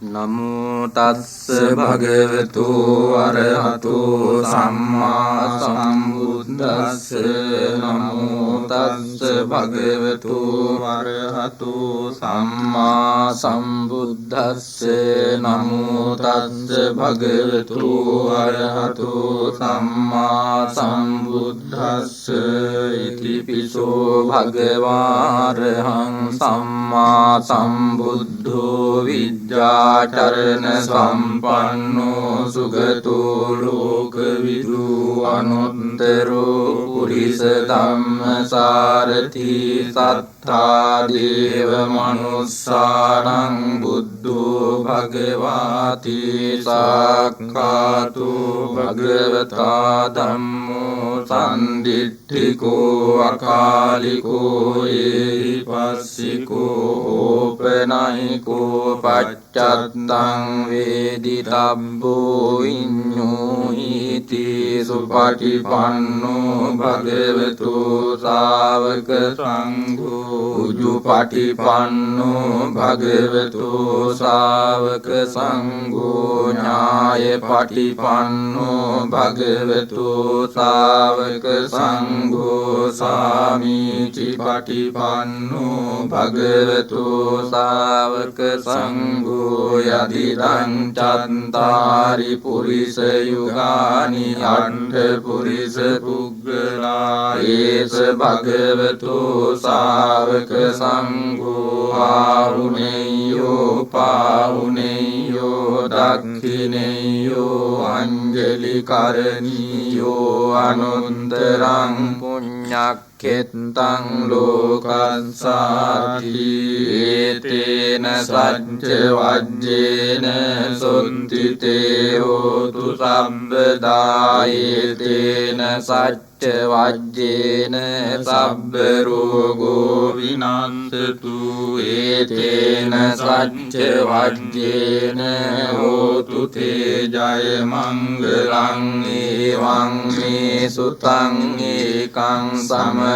නමෝ තස්ස භගවතු අරහතෝ සම්මා සම්බුද්දස්ස නමෝ තස්ස භගවතු අරහතෝ සම්මා සම්බුද්දස්ස නමෝ තස්ස භගවතු අරහතෝ සම්මා සම්බුද්දස්ස ඉතිපිසෝ භගවාරහං සම්මා සම්බුද්ධෝ විද්‍යාචරණ සම්පන්නෝ සුගතෝ ලෝකවිදු අනුත්තරෝ පුරිස ධම්මසාරති සත්තා දේව මනුස්සානං බුද්ධෝ භගවාති සක්ඛාතු භගවතා ධම්මෝ සම්දිට්ඨිකෝ අකාලිකෝ ඒහිපස්සිකෝ ඕපනයිකෝ පච්චත්තං වේදිතබ්බෝ විඤ්ඤෝහිති සුපටිපන්නෝ භගවතු ශාවක සංඝෝ උජුපටිපන්නෝ භගවතු ශාවක සංඝෝ ඥායපටිපන්නෝ භගවතු ශාවක සංඝෝ සාමීචිපටිපන්නෝ භගවතු ශාවක සංඝෝ යදිදං චත්තාරි පුරිස යුගානි අට්ඨ පුරිස පුග්ගලා ඒස භගවතු ශාවක සංඝෝ ආහුනේයෝ පාහුනේයෝ දක්ඛිනේයෝ අංජලි කරණීයෝ අනුන්තරං පුඤ්ඤක් කෙත්තං ලෝකස්සාති ඒතේන සච්ච වජ්ජේන සොන්තිතේ හෝතු සම්බදා ඒතේන සච්ච වජ්ජේන සබ්බ රෝගෝ විනන්තතු ඒතේන සච්ච වජ්ජේන හෝතු තේ ජය මංගලං ඒවං මේ සුතං ඒකං සමයං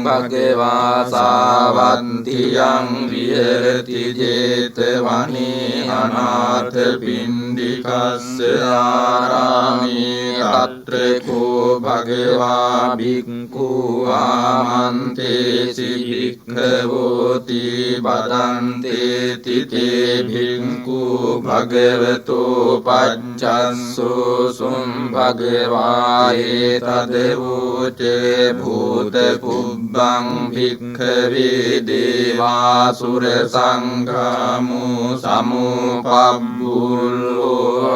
භගවා සාවන්තියං විහෙරති ජේතවනේ අනාථ පිණ්ඩිකස්ස ආරාමේ අත්‍රකෝ භගවා භික්ඛු ආමන්තේසි භික්ඛවෝති බදන්තේති තේ භික්ඛු භගවතෝ පච්චස්සෝ සුම් භගවා ඒතදවෝචේ භූත පුබ්බං භික්ඛවේ දේවාසුර සංඝාමෝ සමුපබ්බුල්ලෝ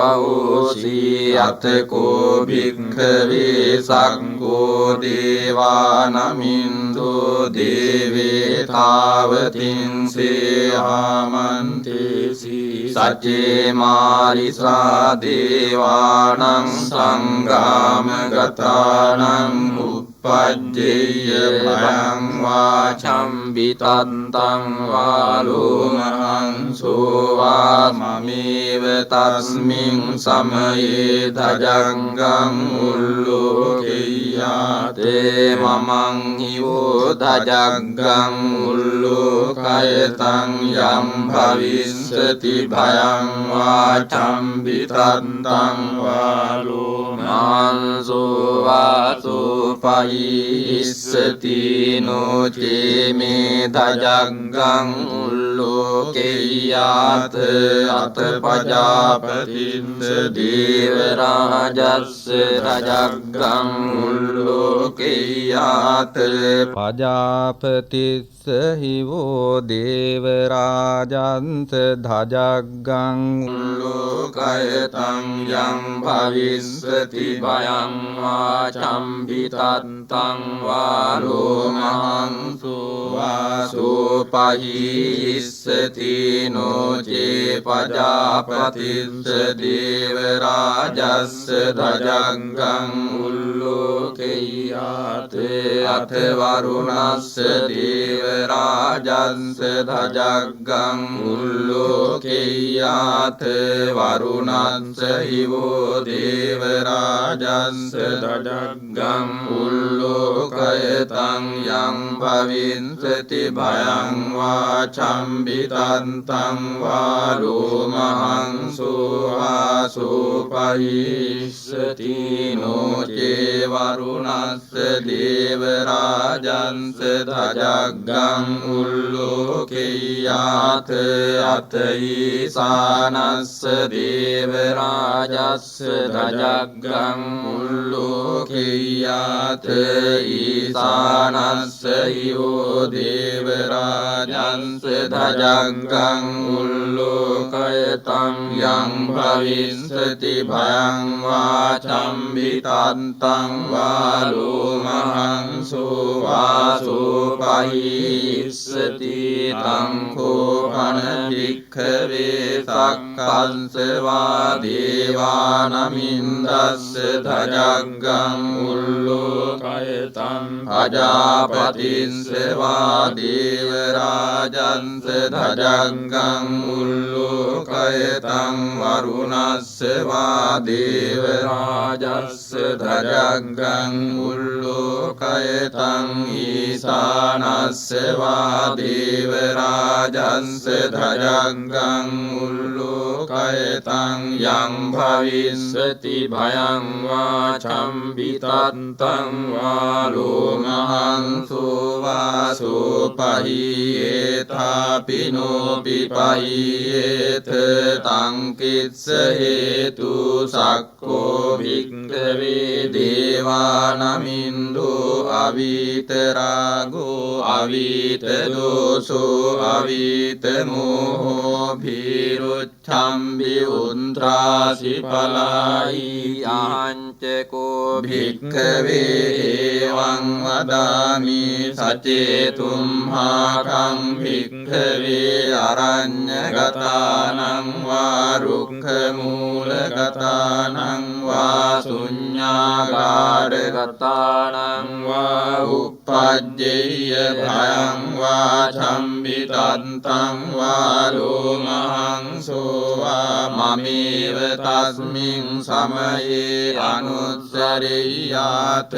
අවෝසී අතකෝ භික්ඛවේ සංඝෝ දේවානමින්දෝ දේවේ තාවතින්සේ ආමන්තේසි සච්චේ මාරිසා දේවානං සංගාම ගතානං උප්පජ්ජේය භයං වාචම්බිතන්තං වාලෝමහං සෝවාමමේව තස්මින් සමයේ ධජංගං උල්ලෝකෙය්‍යාතේ මමං හිවෝ ධජංගං උල්ලෝකයතං යම් භවිස්සති භයං වාචම්බිතන්තං වාලෝමහං සෝවාසෝපයිස්සති නොචේ මේ ධජංගං උල්ලෝකෙය්‍යාත අත පජාපතිස්ස දේවරාජස්ස රජග්ගං උල්ලෝකෙය්‍යාත පජාපතිස්ස හිවෝ දේවරාජන්ත ධජග්ගං උල්ලෝකයතං යං භවිස්සති භයං වාචම්බිතත්තං වාලෝමහං සෝවාසෝපයිස්සති නොචේ පජාපතිස්ස දේවරාජස්ස ධජග්ගං උල්ලෝකෙය්‍යාත අත වරුණස්ස දේවරාජස්ස ධජග්ගං උල්ලෝකෙය්‍යාත වරුණස්ස හිවෝ දේවරාජස්ස ධජග්ගං උල්ලෝකෙය්‍යාත උල්ලෝකයතං යං භවින්සති භයං වා චම්බිතන්තං වා ලෝමහං සෝවාසෝපහිස්සති නොචේ වරුණස්ස දේව රාජන්ස ධජග්ගං උල්ලෝකෙය්‍යාත අතයිසානස්ස දේව රාජස්ස ධජග්ගං උල්ලෝකෙය්‍යාත ඊසානස්ස යෝ දේව රාජන්ස ධජග්ගං උල්ලෝකයතං යං භවිස්සති භයං වා චම්බිතන්තං වා ලෝමහං සෝවාසෝපහිස්සති තං කෝපන භික්ඛවේ සක්කංස වා දේවානමින්දස්ස ධජග්ගං උල්ලෝකයතං අජාපතිස්ස වා දේව රාජන්ස ධජග්ගං උල්ලෝකයතං වරුණස්ස වා දේව රාජස්ස ධජග්ගං උල්ලෝකයතං ඊසානස්ස වා දේව රාජන්ස ධජග්ගං උල්ලෝකයතං යං භවිස්සති භයං වා චම්බිතන්තං වා ලෝමහං සෝවාසෝපහියේතාපිනෝපි පහියේත තං කිස්ස හේතු සක්කෝ භික්ඛවේ දේවානමින්දෝ අවීතරාගෝ අවීතදෝසෝ අවීතමෝහෝ භීරුච්ඡම්බි උන්ත්‍රාසි පලායි ආංචකෝ භික්ඛවේ එවං වදාමි සචේතුම්හාකං භික්ඛවේ අරඤ්ඤගතානං වා රුක්ඛමූලගතානං වා ශුඤ්ඤාගාරගතානං වා uppajjeyya භයං වා චම්බිතන්තං වා ලෝමහං සෝවා මමේව තස්මින් සමයේ අනුස්සරෙය්‍යාත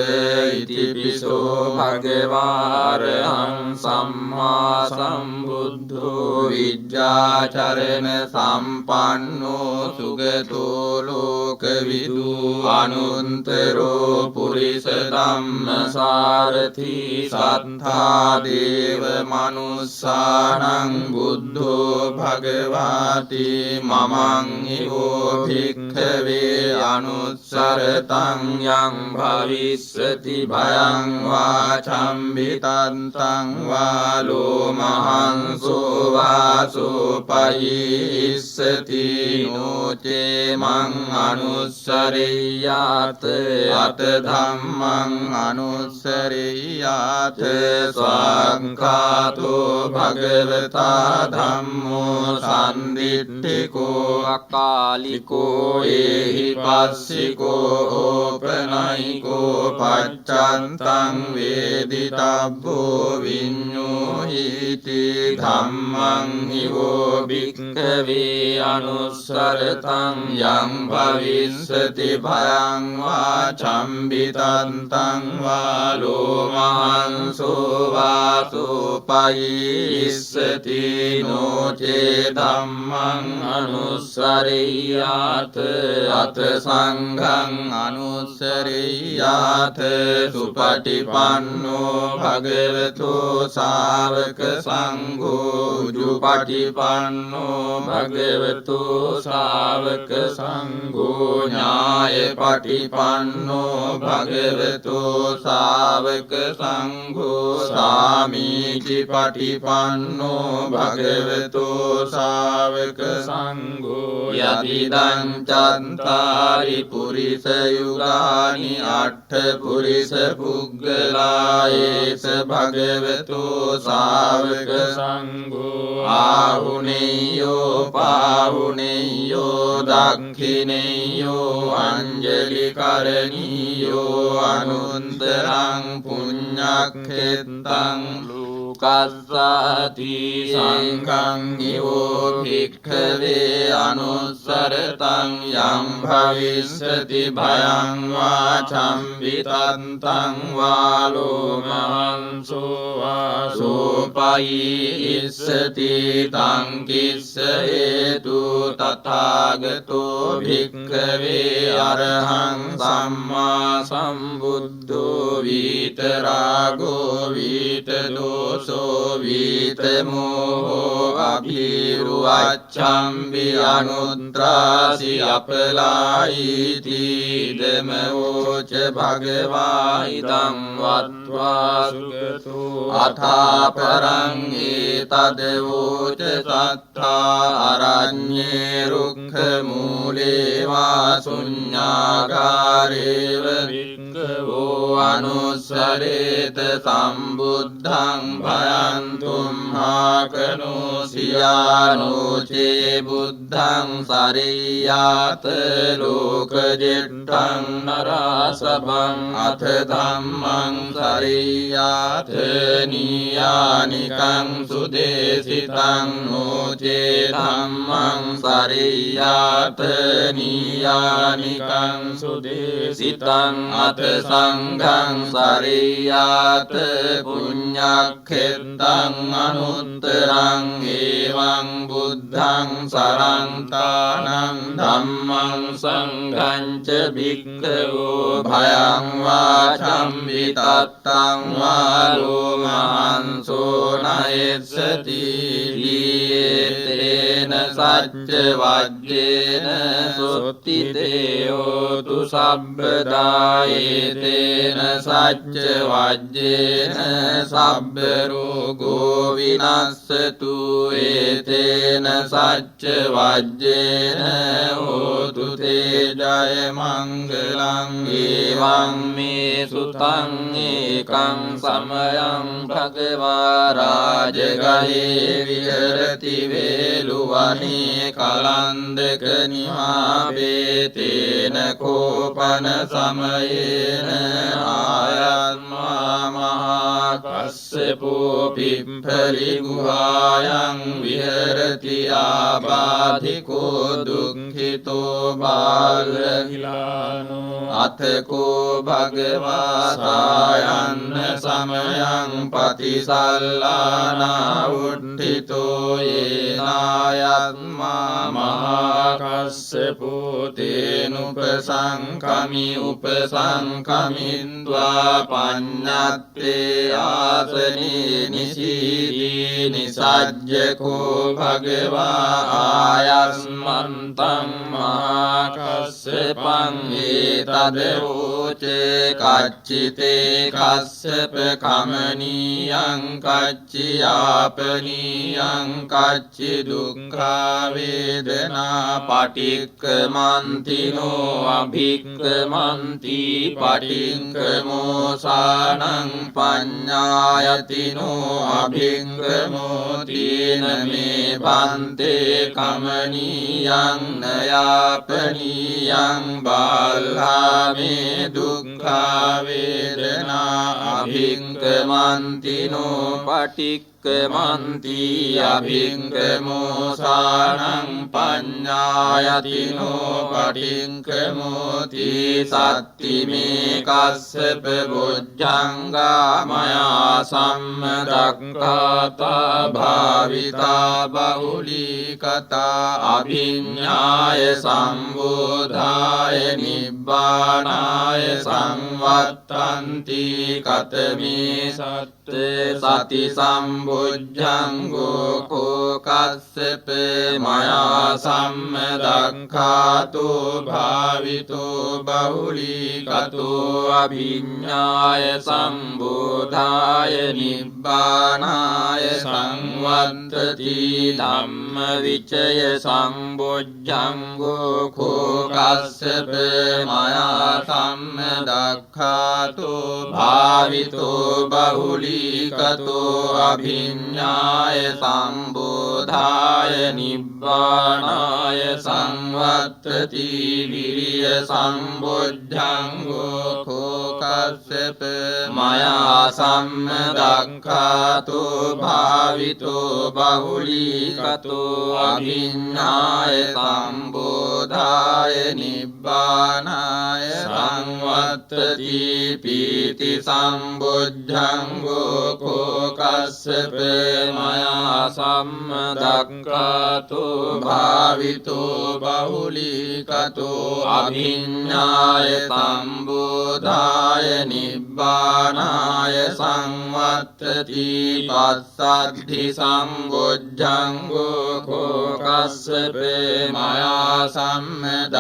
ඉතිපිසෝ භගවාරහං සම්මා සම්බුද්ධෝ විජ්ජාචරණ සම්පන්නෝ සුගතෝ ලෝකවිදු අනුන්තරෝ පුරිස ධම්මසාරථි සත්තා දේව මනුස්සානං බුද්ධෝ භගවාති මමං හිවෝ භික්ඛවේ අනුස්සරතං යං භවිස්සති භයං වා චම්බිතන්තං වා ලෝමහං සෝවාසෝපහිස්සති නොචේ මං අනුස්සරෙය්‍යාත අත ධම්මං අනුස්සරෙය්‍යාත ස්වාංඛාතෝ භගවතා ධම්මෝ සම්දිට්ඨිකෝ අකාලිකෝ ඒහි පස්සිකෝ ඕපනයිකෝ පච්චන්තං වේදිතබ්බෝ විඤ්ඤෝහිති ධම්මං හිවෝ භික්ඛවේ අනුස්සරතං යං භවිස්සති භයං වා චම්බිතන්තං වා ලෝමහං සෝවාසෝපහිස්සති නොචේ ධම්මං අනුස්සරෙය්‍යාත අත සංඝං අනුස්සරෙය්‍යාත සුපටිපන්නෝ භගවතෝ ශාවක සංඝෝ උජුපටිපන්නෝ භගවතෝ ශාවක සංඝෝ ඥායපටිපන්නෝ භගවතෝ ශාවක සංඝෝ සාමීචි පටිපන්නෝ භගවතෝ ශාවක සංඝෝ යදිදං චන්තාරි පුරිස යුගානි අට්ඨ පුරිස පුග්ගලායේස භගවතෝ ශාවක සංඝෝ ආහුනේයෝ පාහුනේයෝ දක්ඛිනේයෝ අංජලි කරණීයෝ අනුන්තරං පුඤ්ඤක්ඛෙත්තං දුක්ඛස්සති සංඝං ඉවෝ භික්ඛවේ අනුස්සරතං යං භවිස්සති භයං වා චම්බිතන්තං වා ලෝමහංසෝ වා සෝපයිස්සති තං කිස්ස හේතු තථාගතෝ භික්ඛවේ අරහං සම්මා සම්බුද්ධෝ විතරාගෝ විතදෝසෝ විතමෝහෝ අභිරුවච්ඡම්බි අනුත්‍රාසි අපලායිති ධමෝච භගවා ඉදං වත්වා සුගතෝ අථාපරං ඒතදවෝච සත්තා අරඤ්ඤේ රුක්ඛ මූලේ වා ශුඤ්ඤාගාරේව වික්ඛවෝ අනුස්සරේත සම්බුද්ධං භයන්තුම් හාකනෝ සියානෝචේ බුද්ධං සරියාත ලෝකජෙට්ඨං නරසබං අත ධම්මං සරියාත නියානිකං සුදේසිතං නෝචේ ධම්මං සරියාත නියානිකං සුදේසිතං අත සංඝං සරියාත පුඤ්ඤක්ඛෙත්තං අනුත්තරං එවං බුද්ධං සරන්තානං ධම්මං සංඝං ච භික්ඛවෝ භයං වාචම් විතත්තං වාලෝමහංසෝ නයස්සති ඊයේතේන සච්ච වජ්ජේන සොත්තිතේ හෝතු සබ්බදායේතේන සච්ච වජ්ජේන සබ්බ රෝගෝ විනස්සතු ඒතේන සච්ච වජ්ජේන හෝතු තේ ජය මංගලං එවං මේ සුතං ඒකං සමයං භගවා රාජගහේ විහෙරති වේලුවනේ කලන්දක නිමාපේතේන කෝපන සමයේන ආයත්මා මහා කස්සපෝ පිම්ඵලි ගුහායන් විහෙරති ආබාධිකෝ දුක්ඛිතෝ බාලහිලානෝ අතකෝ භගවා සායන්න සමයං පතිසල්ලානා උට්ඨිතෝ යේනායත්මා මහා කස්සපෝ තේනුපසංකමි උපසංකමින්ද්වා පඤ්ඤත්තේ ආසනේ නිසීදී නිසජ්ජකෝ භගවා ආයස්මන්තං මහා කස්සපං ඒතදෝචේ කච්චිතේ කස්සප කමනීයං කච්චියාපනීයං කච්චි දුක්ඛා වේදනා පටික්කමන්තිනෝ අභික්කමන්ති පටික්කමෝසානං පඤ්ඤායතිනෝ අභික්කමෝ තීන මේ බන්තේ කමනීයං නයාපනීයං බාල්හාමේ දුක්ඛා වේදනා අභික්කමන්තිනෝ පටික්කමන්ති අභික්කමෝසානං පඤ්ඤායතිනෝ පටික්කමෝති සත්තිමේ කස්සප බොජ්ජංගා මයා සම්මදක්ඛාතා භාවිතා බහුලීකතා අභිඤ්ඤාය සම්බෝධාය නිබ්බානාය සංවත්තන්ති කතමේ සත්තේ සති සම්බුද්ධංගෝ කෝකස්සප මයා සම්මදක්ඛාතෝ භාවිතෝ බහුලීකතෝ අභිඤ්ඤාය සම්බෝධාය නිබ්බානාය සංවත්තති ධම්ම විචය සම්බොජ්ජංගෝ කෝකස්සප මයා සම්මදක්ඛාතෝ භාවිතෝ බහුලීකතෝ අභිඤ්ඤාය සම්බෝධාය නිබ්බානාය සංවත්තති විරිය සම්බොජ්ජංගෝ කස්සප මයා සම්මදක්ඛාතු භාවිතෝ බහුලීකතෝ අභිඤ්ඤාය සම්බෝධාය නිබ්බානාය සංවත්තති පීති සම්බුද්ධංගෝ කෝ කස්සප මයා සම්මදක්ඛාතු භාවිතෝ බහුලීකතෝ අභිඤ්ඤාය සම්බෝධාය නිබ්බානාය සංවත්තති පස්සද්ධි සම්බුද්ධංගෝ කෝ කස්සප මයා සම්මදක්ඛාතෝ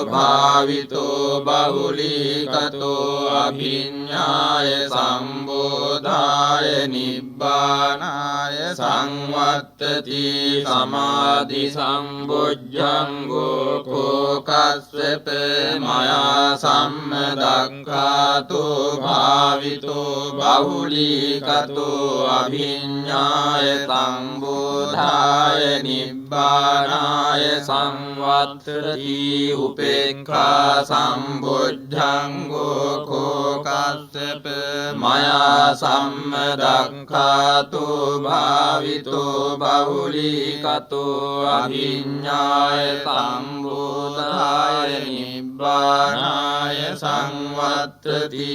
භාවිතෝ බහුලීකතෝ අභිඤ්ඤාය සම්බෝධාය නිබ්බානාය සංවත්තති සමාධි සම්බුද්ධංගෝ කෝ කස්සප මයා සම්මදක්ඛාතෝ භාවිතෝ බහුලීකතෝ අභිඤ්ඤාය සම්බෝධාය නිබ්බානාය සංවත්තති උපේක්ඛා සම්බුද්ධංගෝ කෝ කස්සප මයා සම්මදක්ඛාතෝ භාවිතෝ බහුලීකතෝ අභිඤ්ඤාය සම්බෝධාය නිබ්බානාය සංවත්තති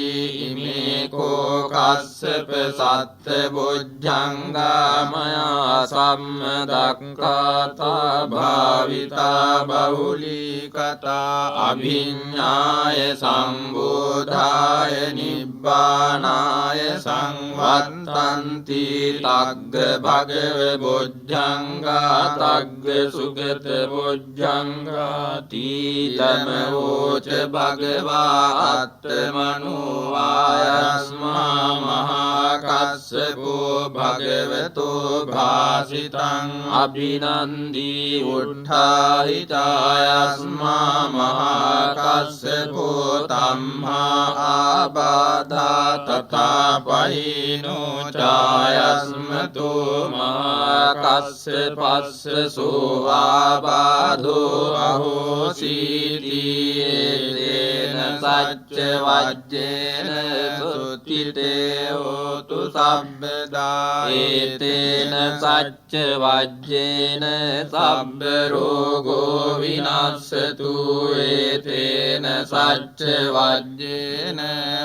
ඉමේ කෝ කස්සප සත්ත බොජ්ජංගා මයා සම්මදක්ඛාතා භාවිතා බහුලීකතා අභිඤ්ඤාය සම්බෝධාය නිබ්බානාය සංවත්තන්ති තග්ග භගව බොජ්ජංගා තග්ග සුගත බොජ්ජංගා තීතම වෝච භගවා අත්තමනෝ ආයස්මා මහා කස්සපෝ භගවතෝ භාසිතං අභිනන්දී උට්ඨාහිතායස්මා මහා කස්සපෝ තම්හා ආබාධා තථා පහිනෝ ඡායස්මතෝ මහා කස්සපස්සසෝ ආබාධෝ අහෝසීති තේන සච්ච වජ්ජේන සුත්තිතේ හෝතු සබ්බදා ඒතේන සච්ච වජ්ජේන සබ්බ රෝගෝ විනස්සතු ඒතේන සච්ච වජ්ජේන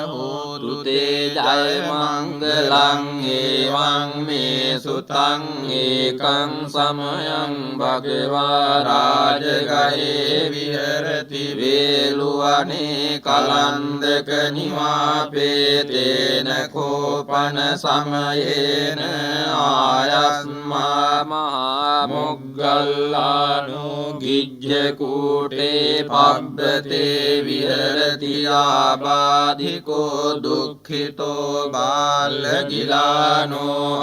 හෝතු තේ ජය මංගලං ඒවං මේ සුතං ඒකං සමයං භගවා රාජගහේ විහෙරති වේලුවනේ කලන්දක නිවාපේතේන කෝපන සමයේන ආයස්මා මහා මොග්ගල්ලානෝ ගිජ්ජ කූටේ පබ්බතේ විහෙරති ආබාධිකෝ දුක්ඛිතෝ බාලගිලානෝ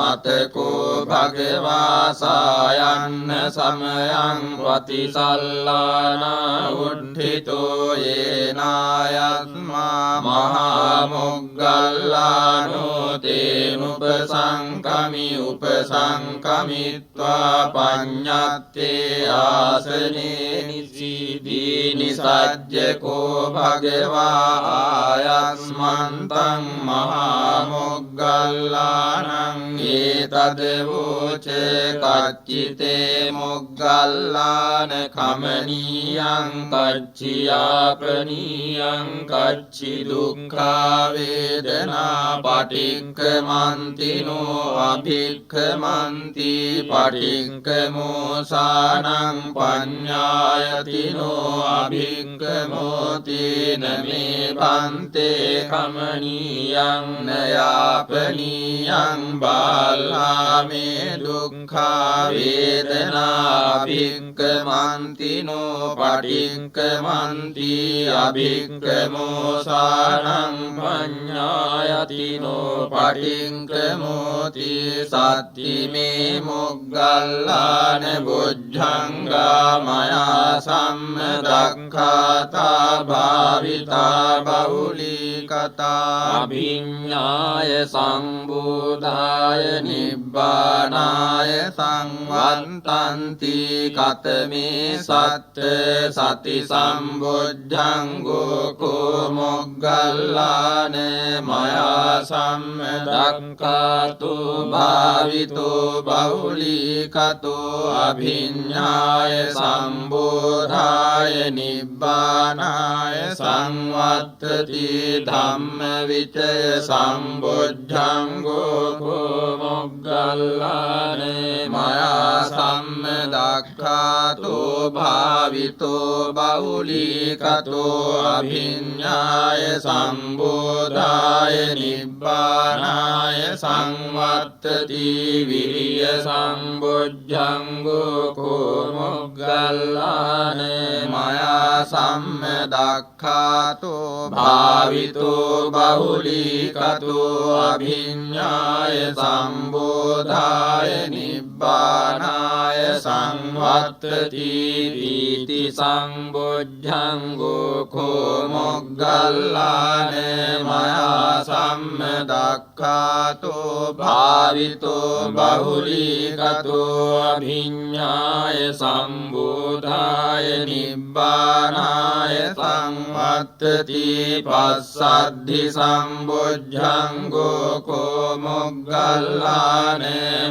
අතකෝ භගවා සායන්න සමයං වතිසල්ලානා උද්ධිතෝ යේනායස්මා මහා මොග්ගල්ලානෝ තේනුපසංකමි උපසංකමිත්වා පඤ්ඤත්තේ ආසනේ නිසීදී නිසජ්ජකෝ භගවා ආයස්මන්තං මහා මොග්ගල්ලානං ඒතදවෝච කච්චිතේ මොග්ගල්ලාන කමනීයං කච්චියාපනීයං කච්චි දුක්ඛා වේදනා පටික්ඛමන්තිනෝ අභික්ඛමන්ති පටික්ඛමෝසානං පඤ්ඤායතිනෝ අභික්ඛමෝති නමේ බන්තේ කමනීයං නයාපනීයං බාලාමේ දුක්ඛා වේදනා භික්ඛමන්තිනෝ පටික්ඛමන්ති අභික්ඛමෝසානං පඤ්ඤායතිනෝ පටික්ඛමෝති අභිංකමෝති සත්තිමේ මොග්ගල්ලාන බුද්ධංගා මයා සම්මදක්ඛාතා භාවිතා බහුලී කතා අභිඤ්ඤාය සම්බුදාය නිබ්බානාය සංවත්තන්ති කතමේ සත්ත සති සම්බුද්ධංගෝ කෝ මොග්ගල්ලාන මයා සම්මදක්ඛාතු භාවිතෝ බහුලී කතෝ අභිඤ්ඤාය සම්බෝධාය නිබ්බානාය සංවත්තති ධම්ම විචය සම්බුද්ධංගෝ කෝ මොග්ගල්ලාන මයා සම්මදක්ඛාතෝ භාවිතෝ බහුලී කතෝ අභිඤ්ඤාය සම්බෝධාය නිබ්බානාය සංවත්තති විරිය සම්බුද්ධංගෝ කෝ මොග්ගල්ලාන මයා සම්මදක්ඛාතෝ භාවිතෝ බහුලී කතෝ අභිඤ්ඤාය සම්බෝධාය නිබ්බානාය සංවත්තති වීති සම්බුද්ධංගෝ කෝ මොග්ගල්ලාන මයා සම්මදක්ඛාතෝ භාවිතෝ බහුලී කතෝ අභිඤ්ඤාය සම්බෝධාය නිබ්බානාය සංවත්තති පස්සද්ධි සම්බුද්ධංගෝ කෝ මොග්ගල්ලාන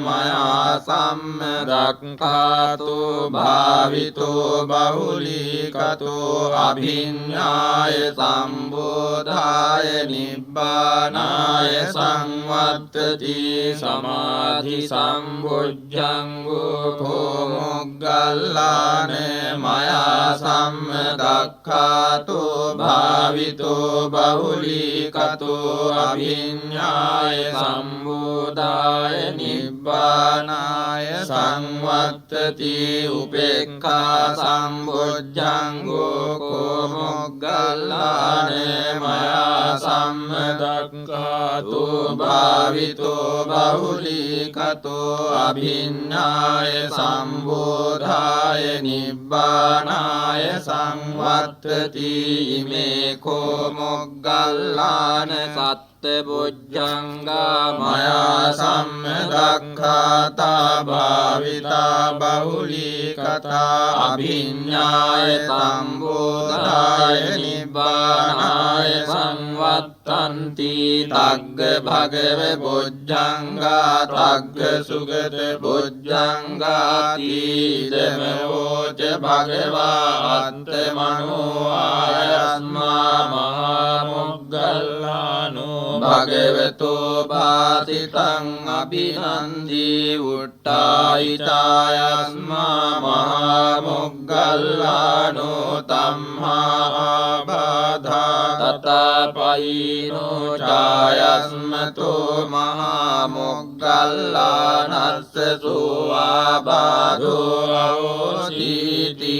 මයා සම්මදක්ඛාතෝ භාවිතෝ බහුලී කතෝ අභිඤ්ඤාය සම්බෝධාය නිබ්බානාය සංවත්තති සමාධි සම්බුද්ධංගෝ කෝ මොග්ගල්ලාන මයා සම්මදක්ඛාතෝ භාවිතෝ බහුලී කතෝ අභිඤ්ඤාය සම්බෝධාය නිබ්බානාය සංවත්තති උපේක්ඛා සම්බුද්ධංගෝ කෝ මොග්ගල්ලාන මයා සම්මදක්ඛාතෝ භාවිතෝ බහුලී කතෝ අභිඤ්ඤාය සම්බෝධාය නිබ්බානාය සංවත්තති ඉමේ කෝ මොග්ගල්ලාන සත්ත බුද්ධංගා මයා සම්මදක්ඛාතා භාවිතා බහුලී කතා අභිඤ්ඤාය සම්බෝධාය නිබ්බානාය සංවත්තන්ති තග්ග භගව බුද්ධංගා තග්ග සුගත බුද්ධංගා තීදමෝච භගවා අත්තමනෝ ආයස්මා මහා මොග්ගල්ලානෝ භගවතෝ භාසිතං අභිනන්දී උට්ටායිතායස්මා මහා මොග්ගල්ලානෝ තම්හා ආබාධා තතපයිනෝ ඡායස්මතෝ මහා මොග්ගල්ලානස්ස සෝආබාධෝ අවසීති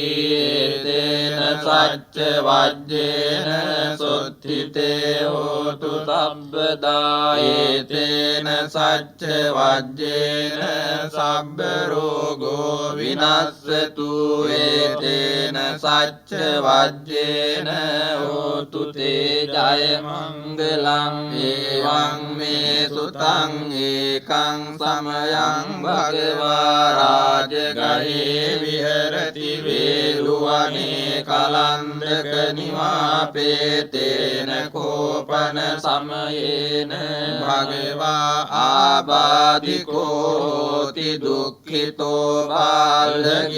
තේන සච්ච වජ්ජේන සොත්ථිතේ හෝතු සබ්බදායේතේන සච්ච වජ්ජේන සබ්බ රෝගෝ විනස්සතු ඒතේන සච්ච වජ්ජේන හෝතු තේ ජය මංගලං එවං මේ සුතං ඒකං සමයං භගවා රාජගහේ විහෙරති වේලුවනේ කලන්දක නිවාපේතේන කෝපන සමයේන භගවා ආබාධිකෝති දුක්ඛිතෝ බාලගිලානෝ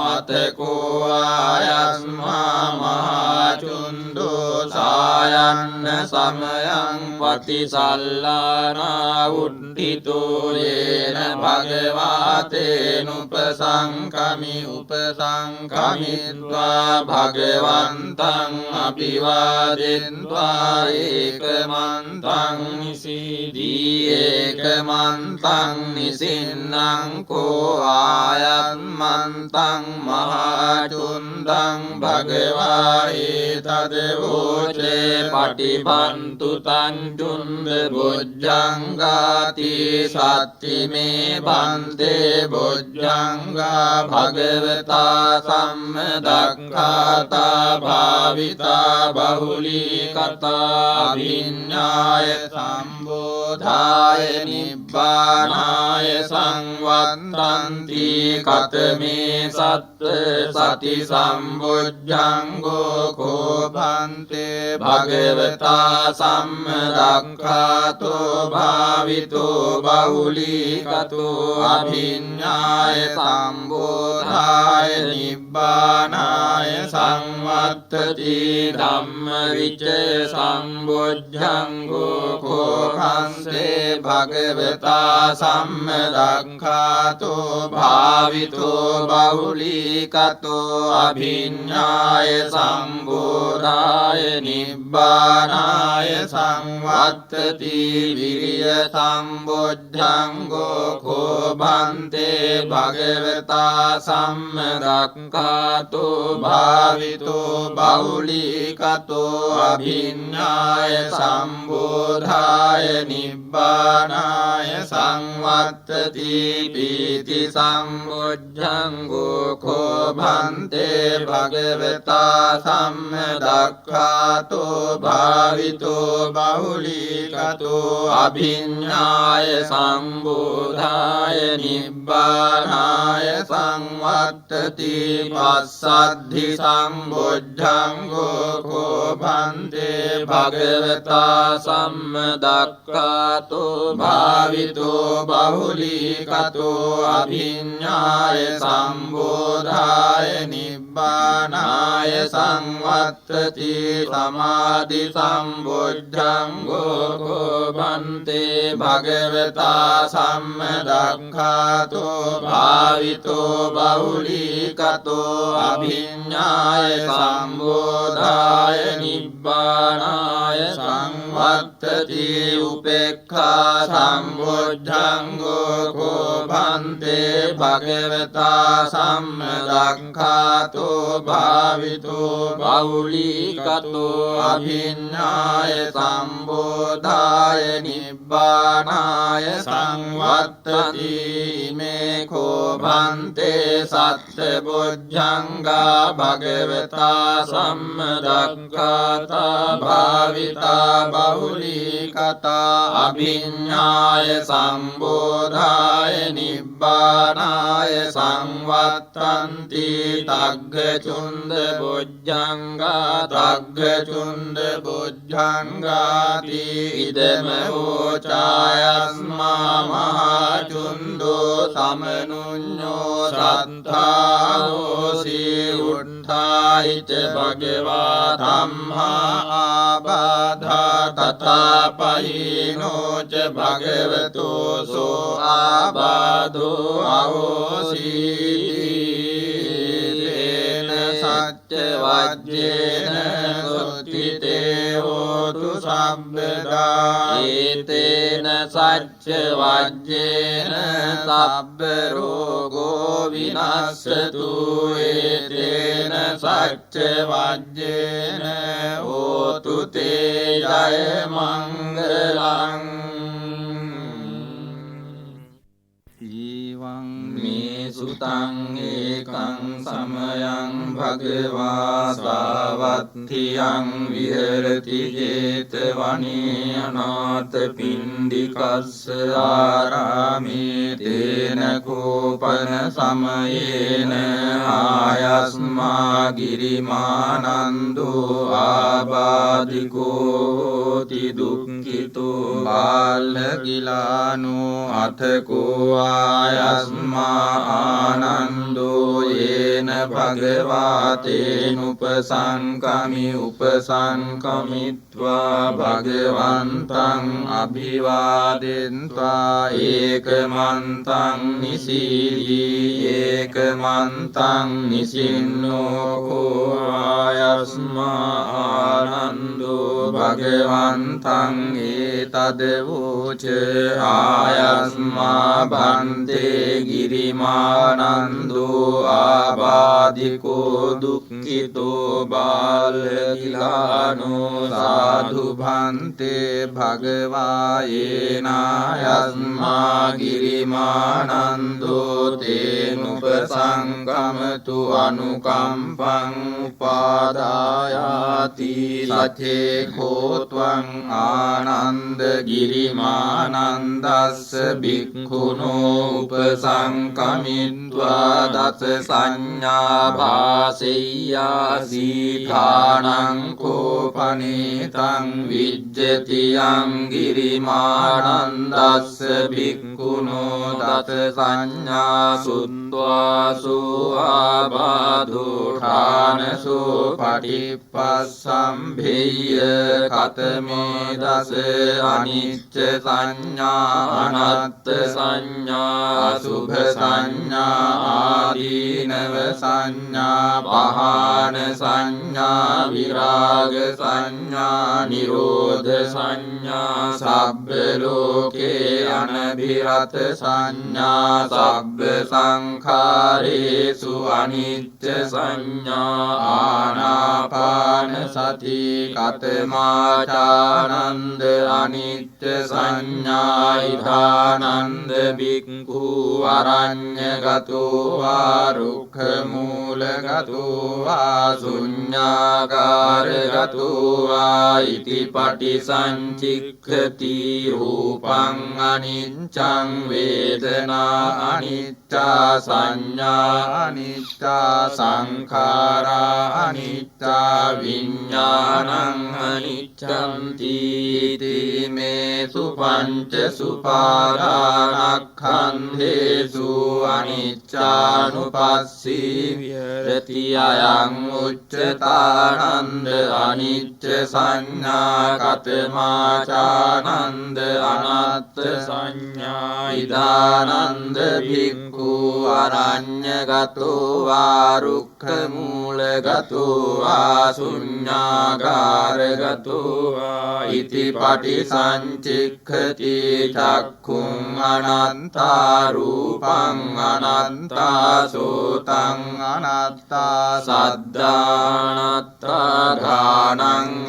අතකෝ ආයස්මා මහා චුන්දෝ සායන්න සමයං පතිසල්ලානා උද්ධිතෝ යේන භගවා තේනුපසංකමි උපසංකමිත්වා භගවන්තං අභිවාදෙන්වා ඒකමන්තං නිසීදී ඒකමන්තං නිසින්නං කෝ ආයන්මන්තං මහා චුන්දං භගවා ඒතද වෝචේ පටිභන්තු තං චුන්ද බොජ්ජංගාති සත්තිමේ බන්තේ බොජ්ජංගා භගවතා සම්මදක්ඛාතා භාවිතා බහුලී කතා විඤ්ඤාය සම්බෝධාය නිබ්බානාය සංවත්තන්ති කතමේ සත්ත සති සම්බොජ්ජංගෝ කෝපන්තේ භගවතා සම්මදක්ඛාතෝ භාවිතෝ බහුලී කතෝ අභිඤ්ඤාය සම්බෝධාය නිබ්බානාය සංවත්තති ධම්මවිචය සම්බොජ්ජංගෝ කෝපන්තේ භගවතා සම්මදක්ඛාතෝ භාවිතෝ බහුලී කතෝ අභිඤ්ඤාය සම්බෝධාය නිබ්බානාය සංවත්තති විරිය සම්බොජ්ජංගෝ කෝපන්තේ භගවතා සම්මදක්ඛාතෝ භාවිතෝ බහුලී කතෝ අභිඤ්ඤාය සම්බෝධාය නිබ්බානාය සංවත්තති පීති සම්බොජ්ජංගෝ කෝපන්තේ භගවතා සම්මදක්ඛාතෝ භාවිතෝ බහුලී කතෝ අභිඤ්ඤාය සම්බෝධාය නිබ්බානාය සංවත්තති පස්සද්ධි සම්බොජ්ජංගෝ කෝපන්තේ භගවතා සම්මදක්ඛාතෝ භාවිතෝ බහුලී කතෝ අභිඤ්ඤාය සම්බෝධාය නිබ්බානාය සංවත්තති සමාධි සම්බොජ්ජංගෝ කෝපන්තේ භගවතා සම්මදක්ඛාතෝ භාවිතෝ බහුලී කතෝ අභිඤ්ඤාය සම්බෝධාය නිබ්බානාය සංවත්තති උපේක්ඛා සම්බොජ්ජංගෝ කෝපන්තේ භගවතා සම්මදක්ඛාතෝ භාවිතෝ බහුලී කතෝ අභිඤ්ඤාය සම්බෝධාය නිබ්බානාය සංවත්තති මේ කෝපන්තේ සත්ත බොජ්ජංගා භගවතා සම්මදක්ඛාතා භාවිතා බහුලී කතා අභිඤ්ඤාය සම්බෝධාය නිබ්බානාය සංවත්තන්ති තග්ග චුන්ද බොජ්ජංගා තග්ග චුන්ද බොජ්ජංගාති ඉදම ඕචායස්මා මහා චුන්දෝ සමනුඤ්ඤෝ සත්තාෝසි උත්ථායිච භගවා ධම්මා ආබාධා තථාපයිනෝ ච භගවතෝ සෝ ආබාධෝ අවසීතේන සච්ච වජ්ජේන සුත්තිතේ හෝතු සම්බදා ඒතේන සච්ච වජ්ජේන සබ්බ රෝගෝ විනස්සතු ඒතේන සච්ච වජ්ජේන හෝතු තේ ජය මංගලං ඊවං මේ සුතං ඒකං සමයං භගවා සාවත්තියං විහෙරති ජේතවනේ අනාථ පිණ්ඩිකස්ස ආරාමේ තේන කෝපන සමයේන ආයස්මා ගිරිමානන්දෝ ආබාධිකෝති දුක්ඛිතෝ බාලගිලානෝ අතකෝ ආයස්මා ආනන්දෝ යේන භගවාතේනුපසංකමි උපසංකමිත්වා භගවන්තං අභිවාදෙන්त्वा ඒකමන්තං නිසීලී ඒකමන්තං නිසින්නෝ කෝ ආයස්මා ආනන්දෝ භගවන්තං ඒතදවෝච ආයස්මා භන්තේ ගිරිමානන්දෝ ආබාධ සාධිකෝ දුක්ඛිතෝ බාලකිලානෝ සාධු භන්තේ භගවා යේනායස්මා ගිරිමානන්දෝ තේනුපසංගමතු අනුකම්පං උපාදායාති සචේ කෝත්වං ආනන්ද ගිරිමානන්දස්ස භික්ඛුනෝ උපසංකමිත්වා දස සංඥා භාසෙය්‍යාසී ථානං කෝපනේතං විජ්ජති යං ගිරිමානන්දස්ස භික්ඛුනෝ දස සංඥා සුත්වාසෝ ආබාධෝ ඨානසෝ පටිපස්සම්භේය කතමේ දස අනිච්ච සංඥා අනත්ත් සංඥා අසුභ සංඥා ආදීනව සංඥා පහාන සංඥා විරාග සංඥා නිරෝධ සංඥා සබ්බ ලෝකේ අනභිරත සංඥා සබ්බ සංඛාරේසු අනිච්ච සංඥා ආනාපාන සති කතමාචානන්ද අනිච්ච සංඥා ඉදානන්ද බික්ඛු අරඤ්ඤගතෝ වා රුක්ඛ මූලගතෝ වා ශුඤ්ඤාකාරගතෝ වා ඉති පටිසංචික්ඛති රූපං අනිච්ඡං වේදනා අනිච්චා සංඥා අනිච්චා සංඛාරා අනිච්චා විඥානං අනිච්ඡන්ති මේ සුපංච සුපාදානක්ඛන්ධේසු අනිච්චානුපස්සී විහෙරති අයං උච්චතානන්ද අනිච්ච සංඥා කතමාචානන්ද අනත්ත් සංඥා ඉදානන්ද භික්ඛු අරඤ්ඤගතෝ වා රුක්ඛ මූලගතෝ වා ශුඤ්ඤාකාරගතෝ වා ඉති පටිසංචික්ඛති චක්ඛුං අනන්තා රූපං අනන්තා සෝතං අනත්තා සද්ධානත්තා ඝානං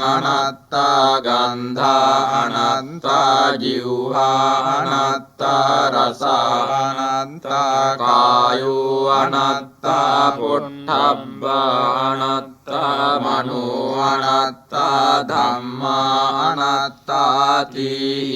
අනත්තා ගන්ධා අනත්තා ජීවහා අනත්තා රසා අනත්තා කායෝ අනත්තා පොට්ඨබ්බා අනත්තා මනෝ අනත්තා ධම්මා අනත්තාති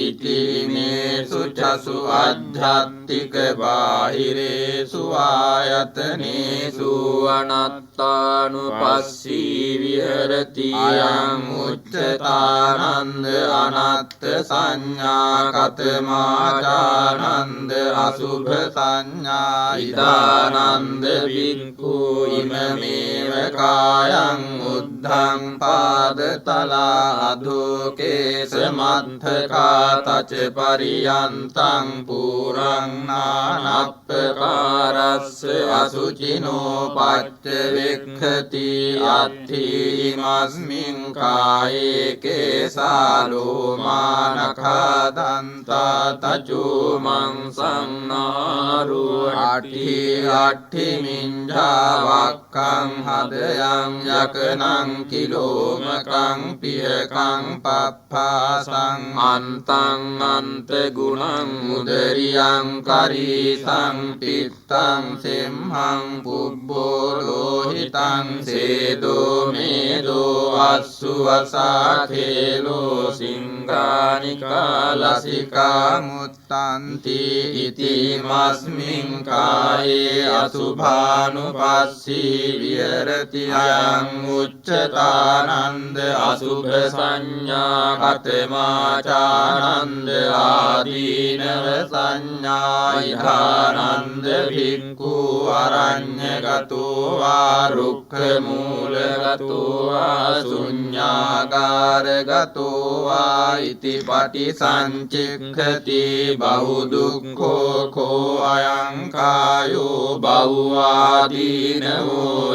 ඉති මේ සුචසු අධ්‍යාත්තික බාහිරේසු ආයතනේසු අනත්තානුපස්සී විහෙරති අයං උච්චතානන්ද අනත්ත් සංඥා කතමාචානන්ද අසුභ සංඥා ඉදානන්ද බික්ඛු ඉමමේව කායං උද්ධං පාදතලා අධෝකේස මද්ධකා තච පරියන්තං පුරං නානප්පකාරස්ස අසුචිනෝ පච්ච වෙක්ඛති අත්ථි මස්මින් කායේ කේසාලෝ මානඛා දන්තා තචෝ මංසං නාරෝ අට්ඨි මිඤ්ඤා වක්ඛං හදයං යකනං කිලෝමකං පියකං පප්පාසං අන්තං අන්ත ගුණං උදරියං කරීසං පිත්තං සෙම්හං පුබ්බෝ ලෝහිතං සේදෝ මේදෝ අස්සු වසාඛේලෝ සිංගානිකා ලසිකා මුත්තන්ති ඉති මස්මින් කායේ අසුභානුපස්සී විහෙරති අයං උච්චතානන්ද අසුභ සංඥා කතමාචානන්ද ආදීනව සංඥා ඉධානන්ද භික්ඛු අරඤ්ඤගතෝ වා රුක්ඛ මූලගතෝ වා ශුඤ්ඤාකාරගතෝ වා ඉති පටිසංචික්ඛති බහු දුක්ඛෝ කෝ අයං කායෝ බහුවාදීනවෝ